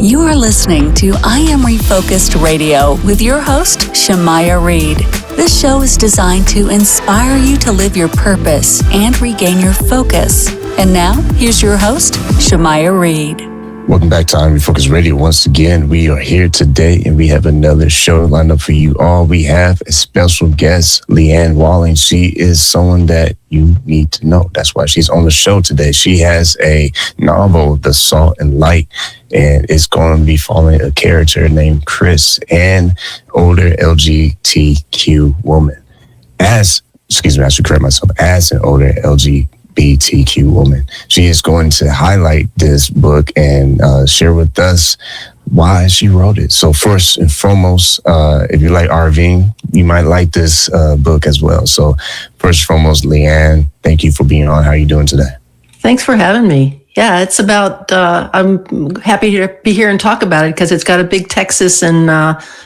You are listening to I Am Refocused Radio with your host, Shamaya Reed. This show is designed to inspire you to live your purpose and regain your focus. And now, here's your host, Shamaya Reed. Welcome back to I Am Refocused Radio. Once again, we are here today and we have another show lined up for you all. We have a special guest, Leanne Walling. She is someone that you need to know. That's why she's on the show today. She has a novel, The Salt and Light, and it's going to be following a character named Chris, an older LGBTQ woman. I should correct myself, as an older LGBTQ woman. She is going to highlight this book and share with us why she wrote it. So first and foremost, if you like RVing, you might like this book as well. So first and foremost, Leanne, thank you for being on. How are you doing today? Thanks for having me. Yeah, it's about, I'm happy to be here and talk about it because it's got a big Texas and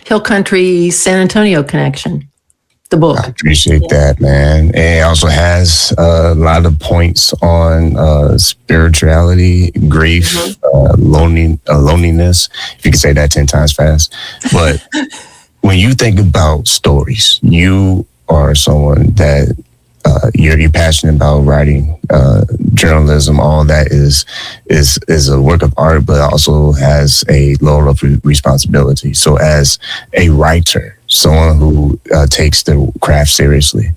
Hill Country San Antonio connection. The book. I appreciate that, man. And it also has a lot of points on spirituality, grief, loneliness, if you can say that 10 times fast. But when you think about stories, you are someone that you're passionate about writing, journalism. All that is a work of art, but also has a level of responsibility. So as a writer, someone who takes the craft seriously,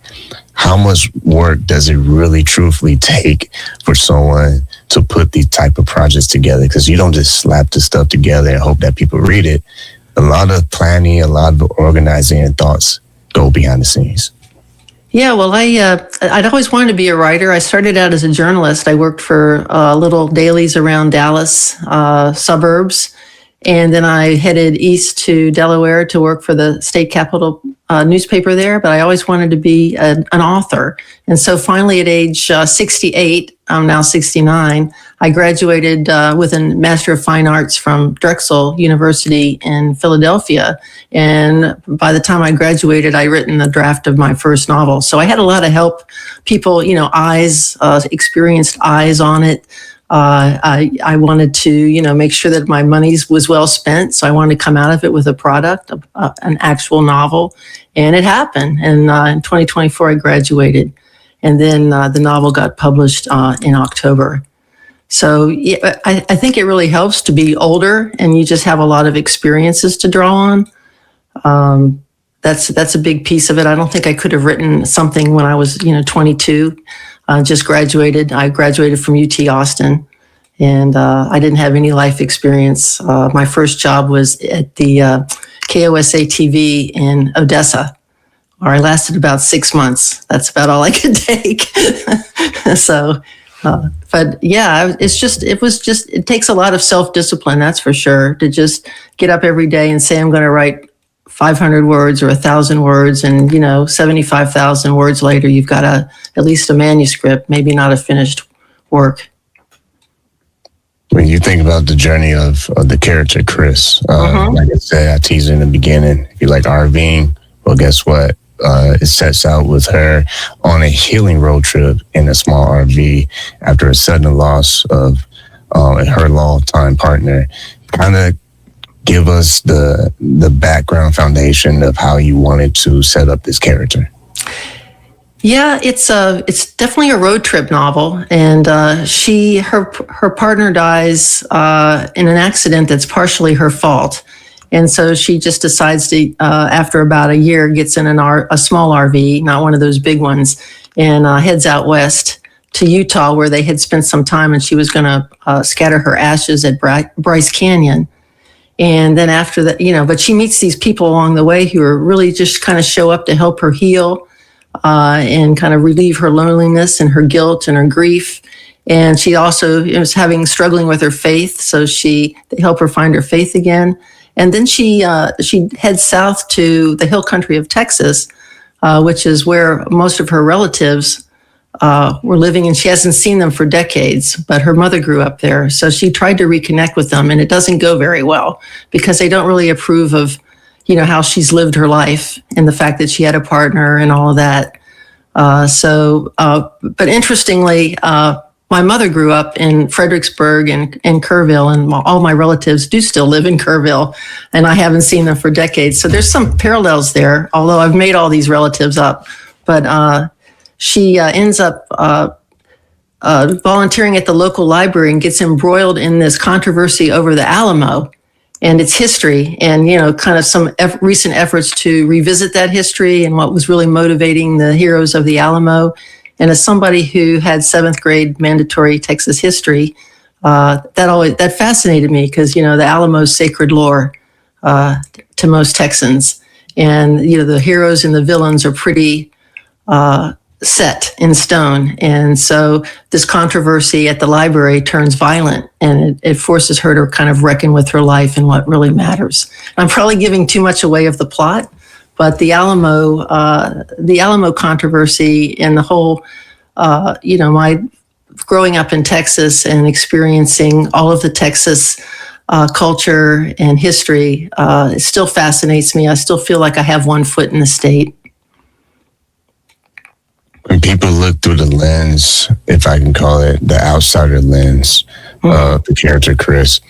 how much work does it really truthfully take for someone to put these type of projects together? Because you don't just slap the stuff together and hope that people read it. A lot of planning, a lot of organizing and thoughts go behind the scenes. Yeah, well, I'd always wanted to be a writer. I started out as a journalist. I worked for little dailies around Dallas suburbs. And then I headed east to Delaware to work for the state capitol newspaper there. But I always wanted to be an author. And so finally at age 68, I'm now 69, I graduated with a Master of Fine Arts from Drexel University in Philadelphia. And by the time I graduated, I'd written the draft of my first novel. So I had a lot of help, people, experienced eyes on it. I wanted to, make sure that my money was well spent. So I wanted to come out of it with a product, an actual novel. And it happened. And in 2024, I graduated. And then the novel got published in October. So yeah, I think it really helps to be older and you just have a lot of experiences to draw on. That's a big piece of it. I don't think I could have written something when I was, 22. Just graduated. I graduated from UT Austin, and I didn't have any life experience. My first job was at the KOSA TV in Odessa, where I lasted about 6 months. That's about all I could take. So, but yeah, it takes a lot of self-discipline, that's for sure, to just get up every day and say, I'm going to write 500 words or 1,000 words, and 75,000 words later, you've got at least a manuscript, maybe not a finished work. When you think about the journey of the character Chris, like I said, I teased in the beginning, if you like RVing, well, guess what? It sets out with her on a healing road trip in a small RV after a sudden loss of her longtime partner. Kind of give us the background foundation of how you wanted to set up this character. Yeah, it's definitely a road trip novel, and her partner dies in an accident that's partially her fault, and so she just decides to after about a year gets in a small RV, not one of those big ones, and heads out west to Utah where they had spent some time, and she was going to scatter her ashes at Bryce Canyon. And then after that, but she meets these people along the way who are really just kind of show up to help her heal and kind of relieve her loneliness and her guilt and her grief. And she also is struggling with her faith. So they help her find her faith again. And then she heads south to the hill country of Texas, which is where most of her relatives were living, and she hasn't seen them for decades, but her mother grew up there. So she tried to reconnect with them, and it doesn't go very well because they don't really approve of, how she's lived her life and the fact that she had a partner and all of that. But interestingly, my mother grew up in Fredericksburg and Kerrville, and all my relatives do still live in Kerrville, and I haven't seen them for decades. So there's some parallels there, although I've made all these relatives up. But she ends up volunteering at the local library and gets embroiled in this controversy over the Alamo and its history, and kind of some recent efforts to revisit that history and what was really motivating the heroes of the Alamo. And as somebody who had 7th grade mandatory Texas history, that fascinated me, because the Alamo's sacred lore to most Texans, and the heroes and the villains are pretty set in stone. And so this controversy at the library turns violent, and it forces her to kind of reckon with her life and what really matters. I'm probably giving too much away of the plot, but the Alamo controversy and the whole, my growing up in Texas and experiencing all of the Texas culture and history, it still fascinates me. I still feel like I have one foot in the state. When people look through the lens, if I can call it the outsider lens, of the character Chris,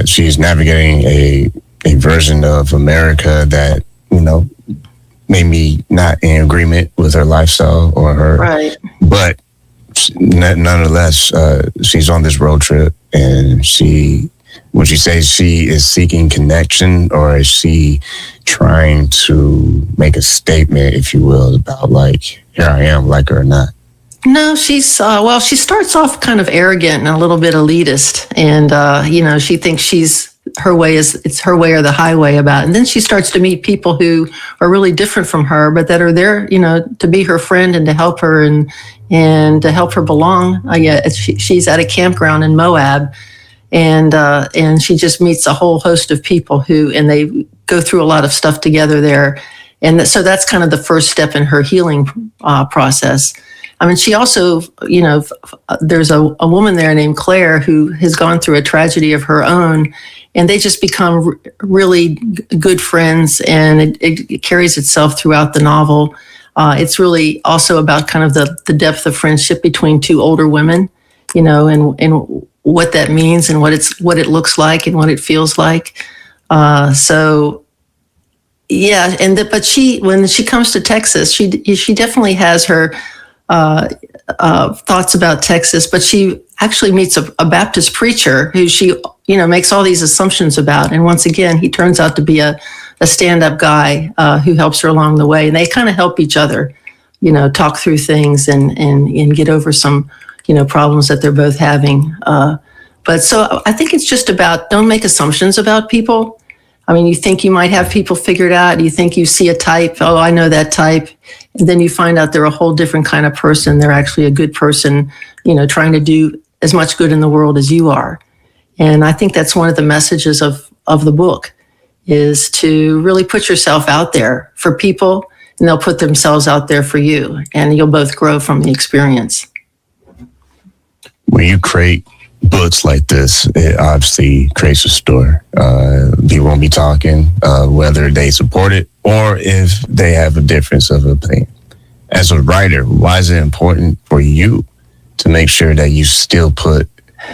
she's navigating a version of America that, made me not in agreement with her lifestyle or her. Right. But nonetheless, she's on this road trip, and would you say she is seeking connection, or is she trying to make a statement, if you will, about here I am, like her or not? No, she's, she starts off kind of arrogant and a little bit elitist. And, she thinks it's her way or the highway about it. And then she starts to meet people who are really different from her, but that are there, to be her friend and to help her and to help her belong. She's at a campground in Moab, and she just meets a whole host of people and they go through a lot of stuff together there. And so that's kind of the first step in her healing process. I mean, she also, there's a woman there named Claire who has gone through a tragedy of her own, and they just become really good friends, and it carries itself throughout the novel. It's really also about kind of the depth of friendship between two older women, and what that means and what it looks like and what it feels like. Yeah, but when she comes to Texas, she definitely has her thoughts about Texas, but she actually meets a Baptist preacher who she makes all these assumptions about, and once again he turns out to be a stand-up guy who helps her along the way, and they kind of help each other, talk through things and get over some problems that they're both having. But so I think it's just about, don't make assumptions about people. I mean, you think you might have people figured out. You think you see a type. Oh, I know that type. And then you find out they're a whole different kind of person. They're actually a good person, trying to do as much good in the world as you are. And I think that's one of the messages of the book, is to really put yourself out there for people, and they'll put themselves out there for you, and you'll both grow from the experience. When you create books like this, it obviously creates a story. People won't be talking, whether they support it or if they have a difference of opinion. As a writer, why is it important for you to make sure that you still put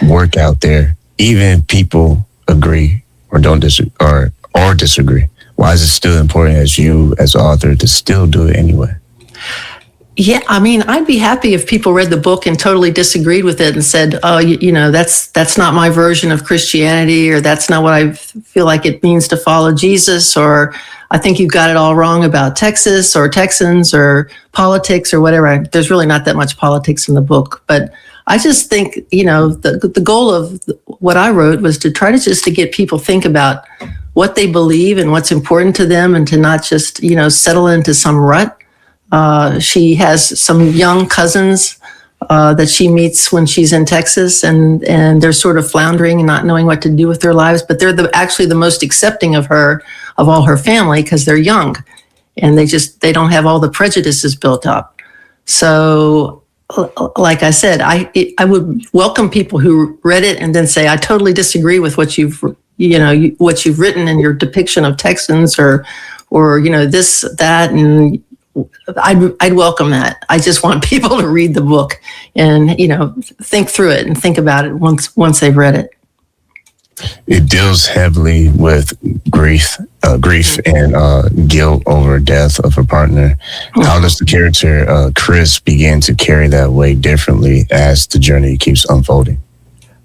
work out there, even if people agree or don't disagree or disagree? Why is it still important as you, as an author, to still do it anyway? Yeah, I mean, I'd be happy if people read the book and totally disagreed with it and said, oh, that's not my version of Christianity, or that's not what I feel like it means to follow Jesus, or I think you've got it all wrong about Texas or Texans or politics or whatever. There's really not that much politics in the book, but I just think, the goal of what I wrote was to try to get people think about what they believe and what's important to them, and to not just, settle into some rut. She has some young cousins that she meets when she's in Texas, and they're sort of floundering and not knowing what to do with their lives. But they're actually the most accepting of her, of all her family, because they're young, and they don't have all the prejudices built up. So, like I said, I would welcome people who read it and then say, I totally disagree with what you've written in your depiction of Texans, or this, that, and I'd welcome that. I just want people to read the book and, think through it and think about it once they've read it. It deals heavily with grief and guilt over death of a partner. How does the character Chris begin to carry that weight differently as the journey keeps unfolding?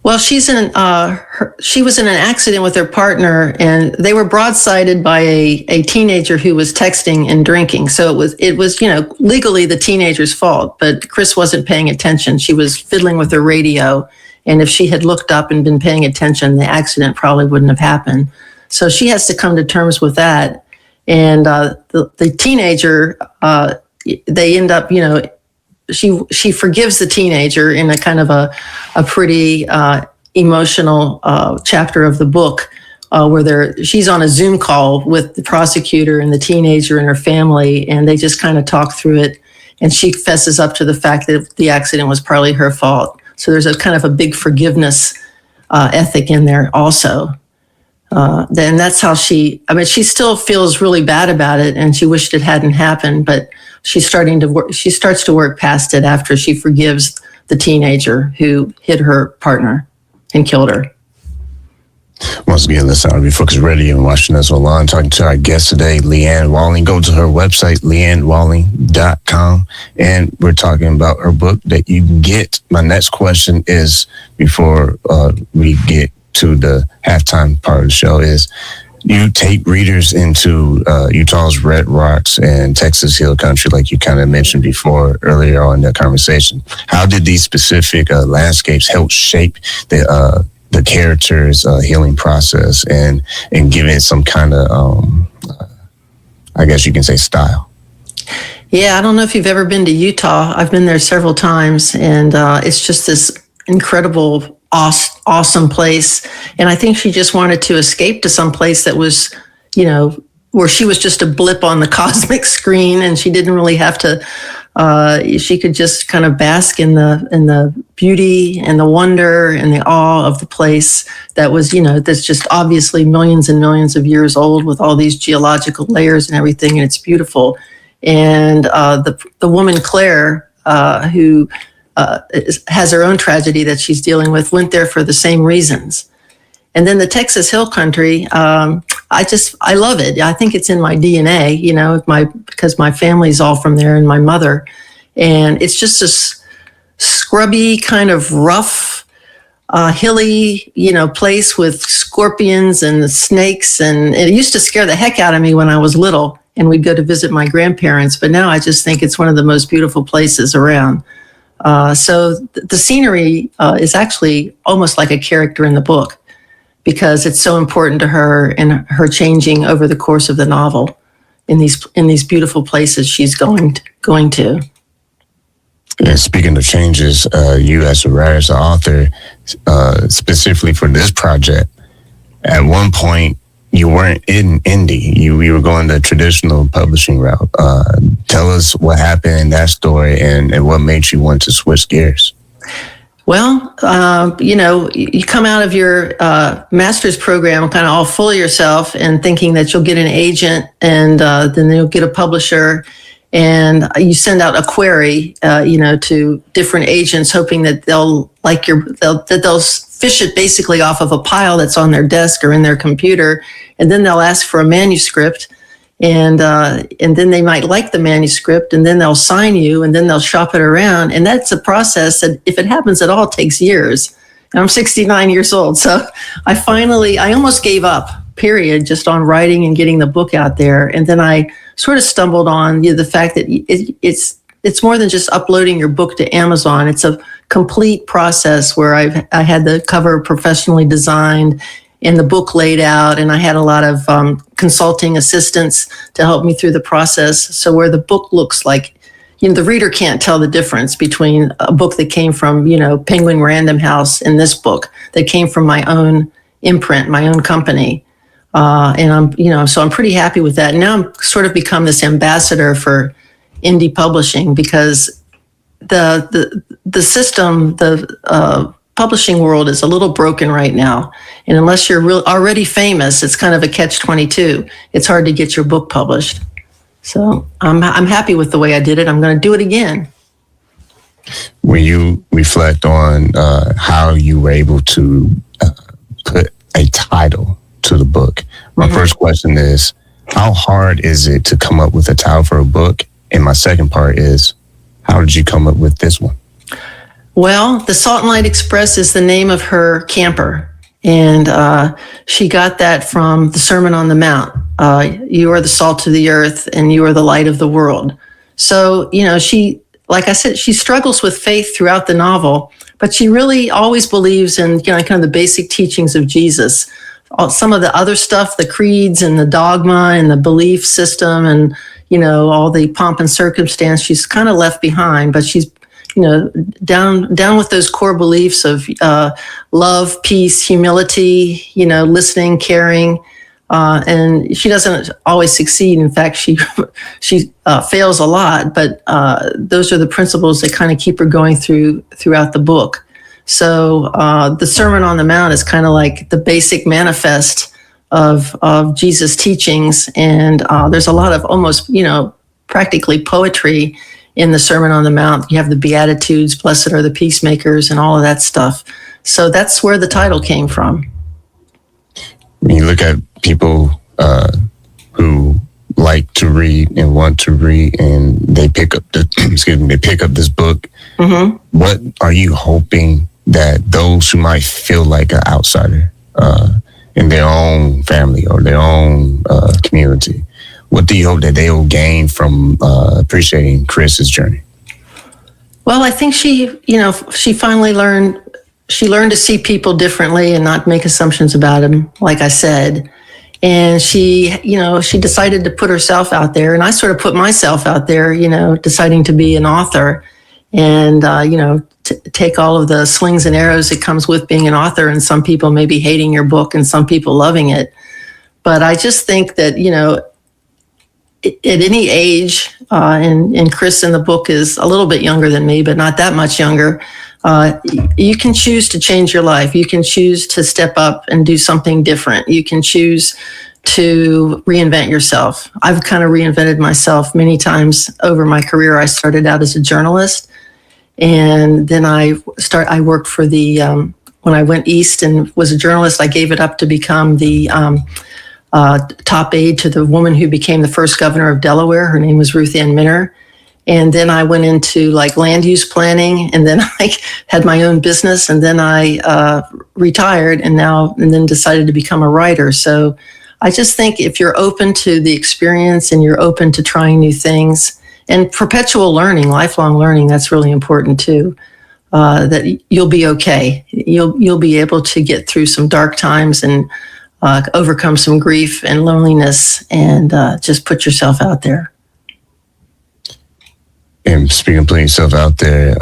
Well, she was in an accident with her partner, and they were broadsided by a teenager who was texting and drinking. So it was legally the teenager's fault, but Chris wasn't paying attention. She was fiddling with her radio. And if she had looked up and been paying attention, the accident probably wouldn't have happened. So she has to come to terms with that. And the teenager, they end up, she forgives the teenager in a kind of a pretty emotional chapter of the book, where she's on a Zoom call with the prosecutor and the teenager and her family, and they just kind of talk through it. And she fesses up to the fact that the accident was probably her fault. So there's a kind of a big forgiveness ethic in there also. Then that's how she still feels really bad about it, and she wished it hadn't happened, but she starts to work past it after she forgives the teenager who hit her partner and killed her. Once again, listen to Refocused Radio and watching us online. Talking to our guest today, Leanne Walling. Go to her website, leannewalling.com, and we're talking about her book that you can get. My next question is, before we get to the halftime part of the show, is you take readers into Utah's Red Rocks and Texas Hill Country, like you kind of mentioned before earlier on in the conversation. How did these specific landscapes help shape the character's healing process and give it some kind of, I guess you can say, style? Yeah, I don't know if you've ever been to Utah. I've been there several times, and it's just this incredible, awesome place. And I think she just wanted to escape to some place that was, where she was just a blip on the cosmic screen, and she didn't really have to. She could just kind of bask in the beauty and the wonder and the awe of the place that was, that's just obviously millions and millions of years old with all these geological layers and everything, and it's beautiful. And the woman Claire, who has her own tragedy that she's dealing with, went there for the same reasons. And then the Texas Hill Country, I love it. I think it's in my DNA, because my family's all from there and my mother. And it's just this scrubby, kind of rough, hilly, place with scorpions and snakes. And it used to scare the heck out of me when I was little, and we'd go to visit my grandparents. But now I just think it's one of the most beautiful places around. So the scenery is actually almost like a character in the book, because it's so important to her and her changing over the course of the novel in these beautiful places she's going to. And speaking of changes, you as a writer, as an author, specifically for this project, at one point you weren't in indie. You were going the traditional publishing route. Tell us what happened in that story and what made you want to switch gears. Well, you come out of your master's program kind of all full of yourself and thinking that you'll get an agent and then you'll get a publisher, and you send out a query, to different agents, hoping that they'll fish it basically off of a pile that's on their desk or in their computer, and then they'll ask for a manuscript. And then they might like the manuscript, and then they'll sign you, and then they'll shop it around. And that's a process that, if it happens at all, takes years. And I'm 69 years old. So I almost gave up, period, just on writing and getting the book out there. And then I sort of stumbled on the fact that it's more than just uploading your book to Amazon. It's a complete process where I had the cover professionally designed and the book laid out, and I had a lot of consulting assistants to help me through the process. So where the book looks like, the reader can't tell the difference between a book that came from, Penguin Random House and this book that came from my own imprint, my own company. And so I'm pretty happy with that. Now I'm sort of become this ambassador for indie publishing, because the system, publishing world is a little broken right now. And unless you're already famous, it's kind of a catch-22. It's hard to get your book published. So I'm happy with the way I did it. I'm going to do it again. When you reflect on how you were able to put a title to the book, my first question is, how hard is it to come up with a title for a book? And my second part is, how did you come up with this one? Well, the Salt and Light Express is the name of her camper. And she got that from the Sermon on the Mount. You are the salt of the earth and you are the light of the world. So, she, like I said, she struggles with faith throughout the novel, but she really always believes in, kind of the basic teachings of Jesus. Some of the other stuff, the creeds and the dogma and the belief system and, all the pomp and circumstance, she's kind of left behind, but she's, down with those core beliefs of love, peace, humility, listening, caring, and she doesn't always succeed. In fact, she fails a lot. But those are the principles that kind of keep her going throughout the book. So the Sermon on the Mount is kind of like the basic manifest of Jesus' teachings, and there's a lot of almost practically poetry in the Sermon on the Mount. You have the Beatitudes, blessed are the peacemakers, and all of that stuff. So that's where the title came from. When you look at people who like to read and want to read, and they pick up this book, what are you hoping that those who might feel like an outsider in their own family or their own community, what do you hope that they will gain from appreciating Chris's journey? Well, I think she finally learned to see people differently and not make assumptions about them, like I said. And she decided to put herself out there, and I sort of put myself out there, deciding to be an author and, take all of the slings and arrows that comes with being an author, and some people maybe hating your book and some people loving it. But I just think that, at any age, and Chris in the book is a little bit younger than me, but not that much younger, you can choose to change your life. You can choose to step up and do something different. You can choose to reinvent yourself. I've kind of reinvented myself many times over my career. I started out as a journalist, and then I worked for when I went east and was a journalist, I gave it up to become the top aide to the woman who became the first governor of Delaware. Her name was Ruth Ann Minner. And then I went into land use planning, and then I had my own business, and then I retired and then decided to become a writer. So I just think if you're open to the experience and you're open to trying new things and perpetual learning, lifelong learning, that's really important too, that you'll be okay. You'll be able to get through some dark times and overcome some grief and loneliness, and just put yourself out there. And speaking of putting yourself out there,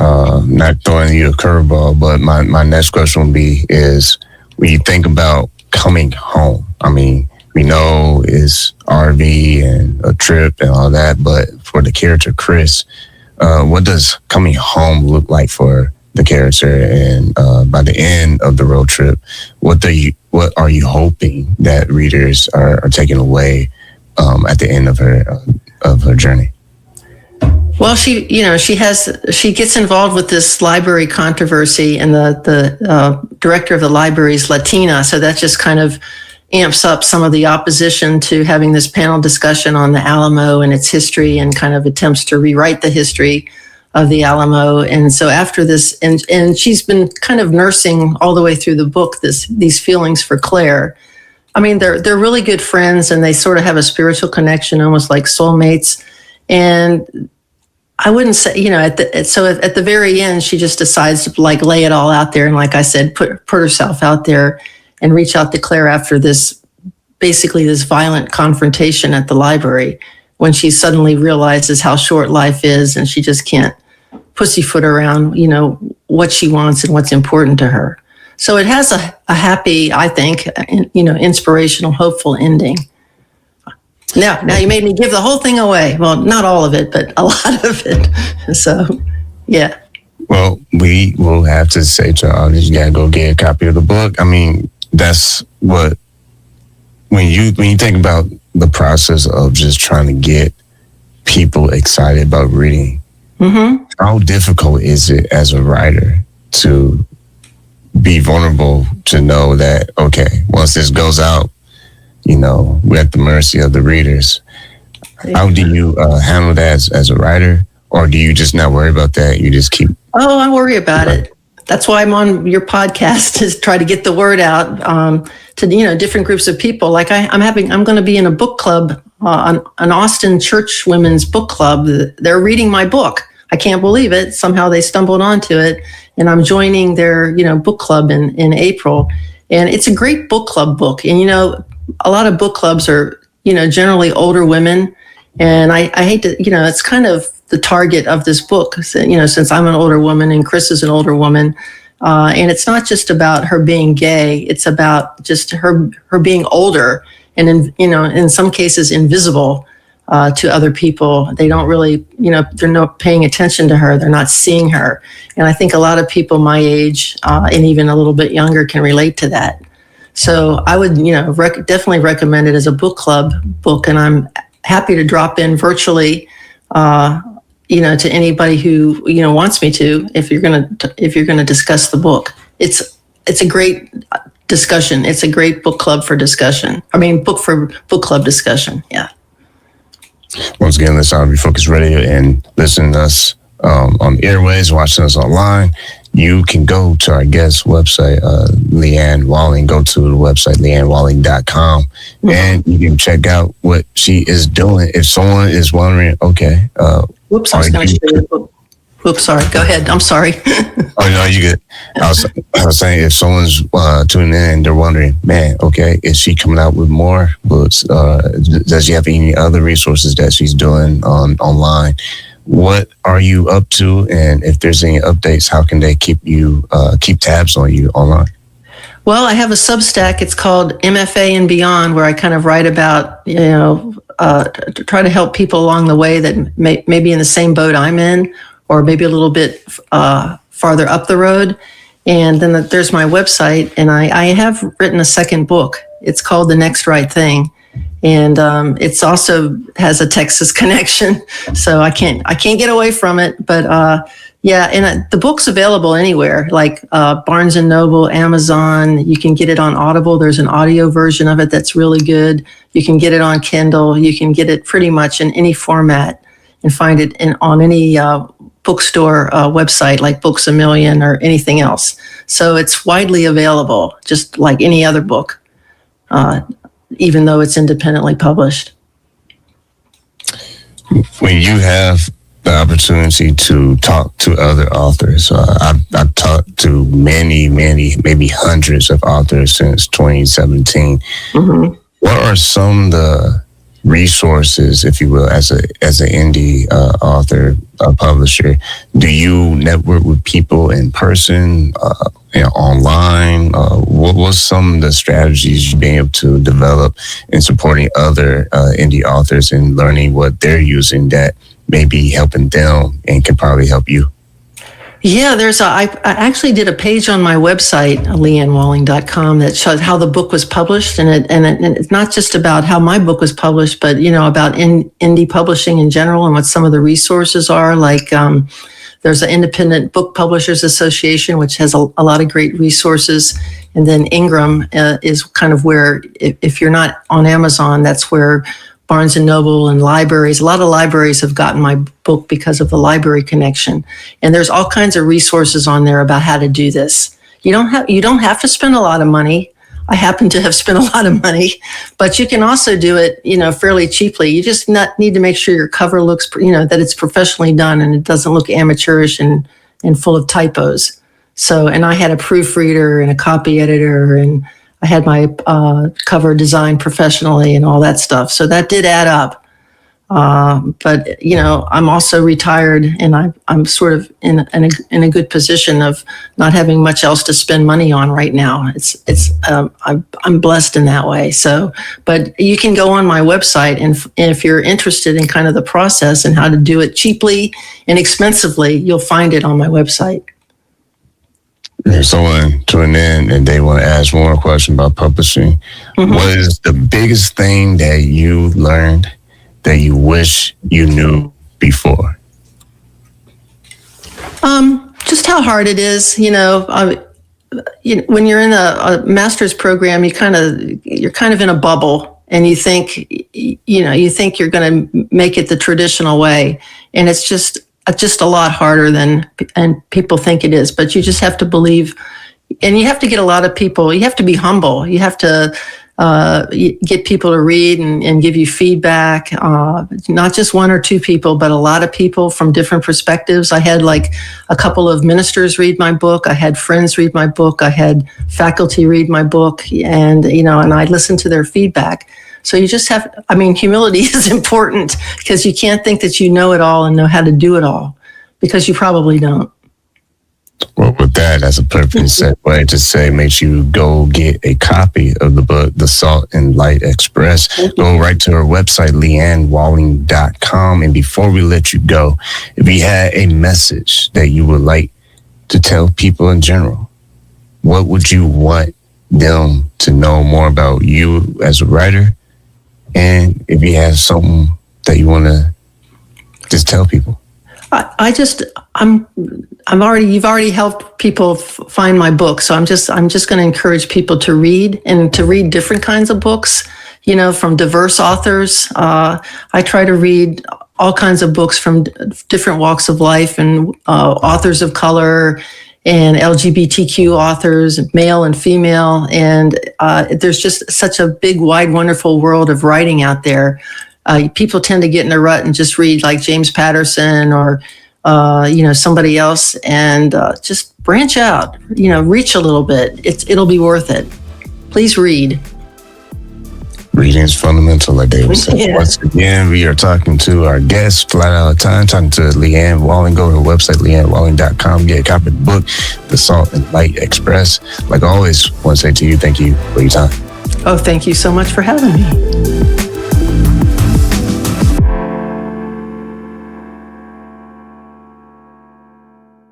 not throwing you a curveball, but my next question would be is, when you think about coming home, I mean, we know it's RV and a trip and all that, but for the character Chris, what does coming home look like for the character? And by the end of the road trip, what are you hoping that readers are taking away at the end of her journey? Well, she gets involved with this library controversy, and the director of the library is Latina, so that just kind of amps up some of the opposition to having this panel discussion on the Alamo and its history, and kind of attempts to rewrite the history of the Alamo. And so after this, and she's been kind of nursing all the way through the book these feelings for Claire. I mean, they're really good friends, and they sort of have a spiritual connection, almost like soulmates. And I wouldn't say, at the very end, she just decides to lay it all out there. And like I said, put herself out there and reach out to Claire after this violent confrontation at the library, when she suddenly realizes how short life is, and she just can't pussyfoot around, what she wants and what's important to her. So it has a happy, I think, inspirational, hopeful ending. Now you made me give the whole thing away. Well, not all of it, but a lot of it. So, yeah. Well, we will have to say to our audience, you gotta go get a copy of the book. I mean, that's what, when you think about the process of just trying to get people excited about reading. Mm-hmm. How difficult is it as a writer to be vulnerable, to know that, okay, once this goes out, we're at the mercy of the readers? How do you handle that as a writer? Or do you just not worry about that? You just keep... Oh, I worry about it. That's why I'm on your podcast, to try to get the word out to different groups of people. Like I'm going to be in a book club, an Austin church women's book club. They're reading my book. I can't believe it. Somehow they stumbled onto it, and I'm joining their book club in April. And it's a great book club book. And a lot of book clubs are generally older women, and I hate to it's kind of the target of this book, since I'm an older woman and Chris is an older woman. And it's not just about her being gay. It's about just her being older and, in some cases invisible to other people. They don't really, they're not paying attention to her. They're not seeing her. And I think a lot of people my age and even a little bit younger can relate to that. So I would, definitely recommend it as a book club book. And I'm happy to drop in virtually, to anybody who wants me to. If you're gonna discuss the book, it's a great discussion. It's a great book club for discussion. Book club discussion. Yeah. Once again, listen on Refocused Radio and listen to us on airways, watching us online. You can go to our guest website, Leanne Walling. Go to the website, leannewalling.com, mm-hmm. and you can check out what she is doing. If someone is wondering, okay, whoops, I was going to share the book. Whoops, sorry. Go ahead. I'm sorry. Oh, no, you good. I was saying, if someone's tuning in and they're wondering, man, okay, is she coming out with more books? Does she have any other resources that she's doing online? What are you up to? And if there's any updates, how can they keep tabs on you online? Well, I have a Substack. It's called MFA and Beyond, where I kind of write about, to try to help people along the way that may be in the same boat I'm in, or maybe a little bit farther up the road. And then there's my website, and I have written a second book. It's called The Next Right Thing. And it's also has a Texas connection, so I can't get away from it. But and the book's available anywhere, like Barnes and Noble, Amazon. You can get it on Audible. There's an audio version of it that's really good. You can get it on Kindle. You can get it pretty much in any format and find it on any bookstore website like Books A Million or anything else. So it's widely available, just like any other book. Even though it's independently published. When you have the opportunity to talk to other authors, I've talked to many, maybe hundreds of authors since 2017. Mm-hmm. What are some of the resources, if you will, as an indie author, publisher? Do you network with people in person, online? What was some of the strategies you've been able to develop in supporting other indie authors and learning what they're using that may be helping them and can probably help you? Yeah, I actually did a page on my website, leannewalling.com, that shows how the book was published. And it's not just about how my book was published, but, about indie publishing in general and what some of the resources are. Like there's an Independent Book Publishers Association, which has a lot of great resources. And then Ingram is kind of where, if you're not on Amazon, that's where Barnes and Noble and libraries, a lot of libraries have gotten my book because of the library connection. And there's all kinds of resources on there about how to do this. You don't have to spend a lot of money. I happen to have spent a lot of money, but you can also do it, fairly cheaply. You just need to make sure your cover looks, that it's professionally done and it doesn't look amateurish and full of typos. So, and I had a proofreader and a copy editor, and I had my cover designed professionally and all that stuff. So that did add up. But I'm also retired, and I'm sort of in a good position of not having much else to spend money on right now. I'm blessed in that way. So, but you can go on my website, and if you're interested in kind of the process and how to do it cheaply and expensively, you'll find it on my website. There's someone tuning in and they want to ask one more question about publishing. Mm-hmm. What is the biggest thing that you learned that you wish you knew before? Just how hard it is, when you're in a master's program, you're kind of in a bubble, and you think you're going to make it the traditional way, and it's just a lot harder than people think it is. But you just have to believe, and you have to get a lot of people. You have to be humble. You have to get people to read and give you feedback. Not just one or two people, but a lot of people from different perspectives. I had like a couple of ministers read my book. I had friends read my book. I had faculty read my book, and I listened to their feedback. So you just humility is important, because you can't think that you know it all and know how to do it all, because you probably don't. Well, with that as a perfect segue to say, make sure you go get a copy of the book, The Salt and Light Express. Go right to our website, leannewalling.com. And before we let you go, if you had a message that you would like to tell people in general, what would you want them to know more about you as a writer? And if you have something that you want to just tell people. You've already helped people find my book. So I'm just going to encourage people to read, and to read different kinds of books, from diverse authors. I try to read all kinds of books from different walks of life, and authors of color, and LGBTQ authors, male and female. And there's just such a big, wide, wonderful world of writing out there. People tend to get in a rut and just read like James Patterson or, somebody else, and just branch out, reach a little bit. It'll be worth it. Please read. Reading is fundamental, like David said. Yeah. Once again, we are talking to our guest, flat out of time, talking to Leanne Walling. Go to her website, leannewalling.com. Get a copy of the book, The Salt and Light Express. Like always, I want to say to you, thank you for your time. Oh, thank you so much for having me.